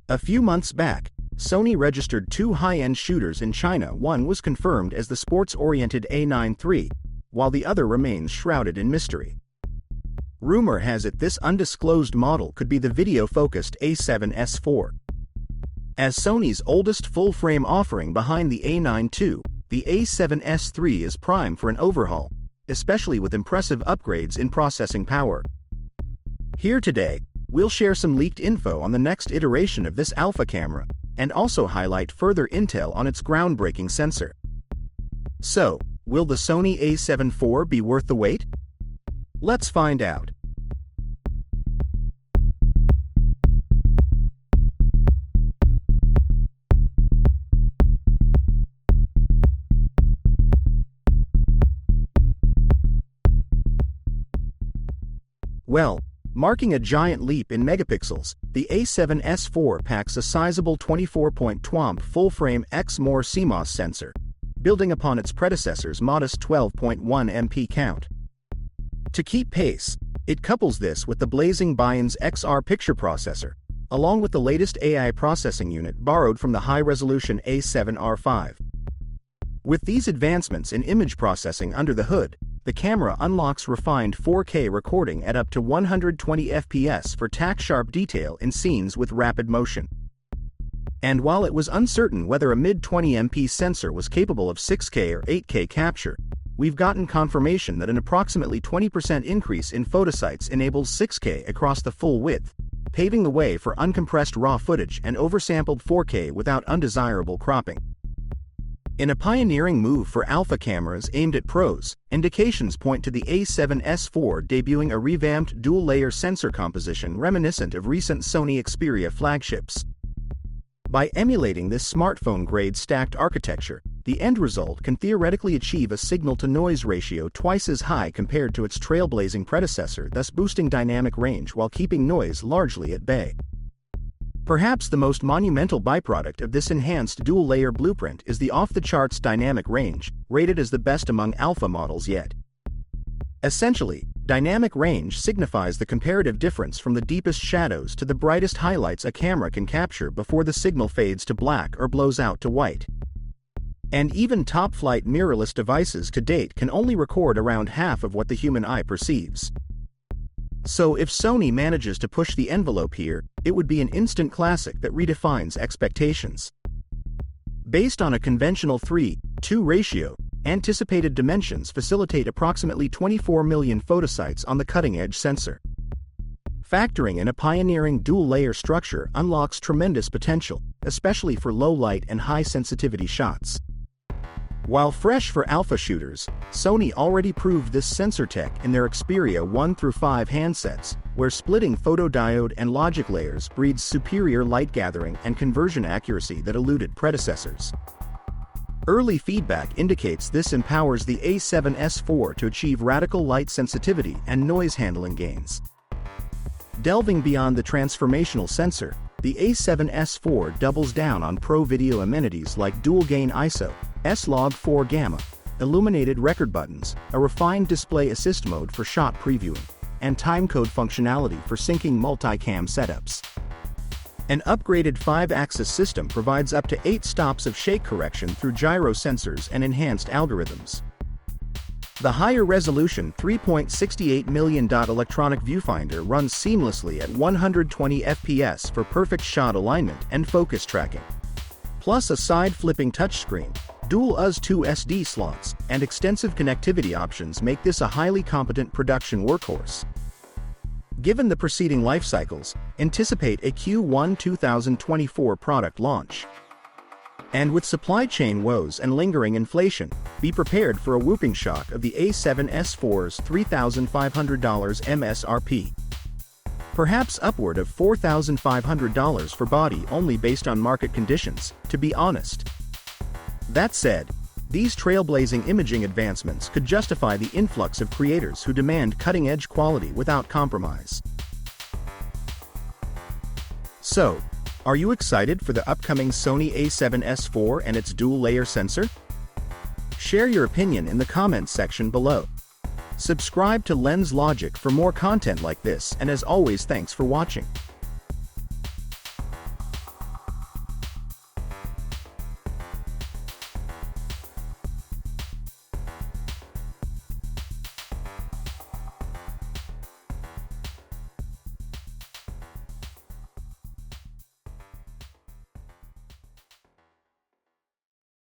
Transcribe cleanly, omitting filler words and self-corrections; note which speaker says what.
Speaker 1: A few months back, Sony registered two high-end shooters in China. One was confirmed as the sports-oriented A9 III, while the other remains shrouded in mystery. Rumor has it this undisclosed model could be the video-focused A7S IV. As Sony's oldest full-frame offering behind the A9 II, the A7S III is prime for an overhaul, especially with impressive upgrades in processing power. Here today, we'll share some leaked info on the next iteration of this alpha camera, and also highlight further intel on its groundbreaking sensor. So, will the Sony A7 IV be worth the wait? Let's find out. Well, marking a giant leap in megapixels, the A7S IV packs a sizable 24-point full-frame X-more CMOS sensor, building upon its predecessor's modest 12.1 MP count. To keep pace, it couples this with the blazing Bian's XR picture processor, along with the latest AI processing unit borrowed from the high-resolution A7R V. With these advancements in image processing under the hood, the camera unlocks refined 4K recording at up to 120 FPS for tack-sharp detail in scenes with rapid motion. And while it was uncertain whether a mid-20 MP sensor was capable of 6K or 8K capture, we've gotten confirmation that an approximately 20% increase in photosites enables 6K across the full width, paving the way for uncompressed raw footage and oversampled 4K without undesirable cropping. In a pioneering move for alpha cameras aimed at pros, indications point to the A7S IV debuting a revamped dual-layer sensor composition reminiscent of recent Sony Xperia flagships. By emulating this smartphone-grade stacked architecture, the end result can theoretically achieve a signal-to-noise ratio twice as high compared to its trailblazing predecessor, thus boosting dynamic range while keeping noise largely at bay. Perhaps the most monumental byproduct of this enhanced dual-layer blueprint is the off-the-charts dynamic range, rated as the best among alpha models yet. Essentially, dynamic range signifies the comparative difference from the deepest shadows to the brightest highlights a camera can capture before the signal fades to black or blows out to white. And even top-flight mirrorless devices to date can only record around half of what the human eye perceives. So if Sony manages to push the envelope here, it would be an instant classic that redefines expectations. Based on a conventional 3:2 ratio, anticipated dimensions facilitate approximately 24 million photosites on the cutting-edge sensor. Factoring in a pioneering dual-layer structure unlocks tremendous potential, especially for low-light and high-sensitivity shots. While fresh for alpha shooters, Sony already proved this sensor tech in their Xperia 1 through 5 handsets, where splitting photodiode and logic layers breeds superior light gathering and conversion accuracy that eluded predecessors. Early feedback indicates this empowers the A7S IV to achieve radical light sensitivity and noise handling gains. Delving beyond the transformational sensor, the A7S IV doubles down on pro video amenities like dual-gain ISO, S-Log4 Gamma, illuminated record buttons, a refined display assist mode for shot previewing, and timecode functionality for syncing multicam setups. An upgraded 5-axis system provides up to 8 stops of shake correction through gyro sensors and enhanced algorithms. The higher resolution 3.68 million electronic viewfinder runs seamlessly at 120 FPS for perfect shot alignment and focus tracking. Plus a side-flipping touchscreen, dual US2 SD slots, and extensive connectivity options make this a highly competent production workhorse. Given the preceding life cycles, anticipate a Q1 2024 product launch. And with supply chain woes and lingering inflation, be prepared for a whooping shock of the A7S IV's $3,500 MSRP. Perhaps upward of $4,500 for body only based on market conditions, to be honest. That said, these trailblazing imaging advancements could justify the influx of creators who demand cutting-edge quality without compromise. So, are you excited for the upcoming Sony A7S IV and its dual-layer sensor? Share your opinion in the comments section below. Subscribe to Lenslogicus for more content like this, and as always, thanks for watching.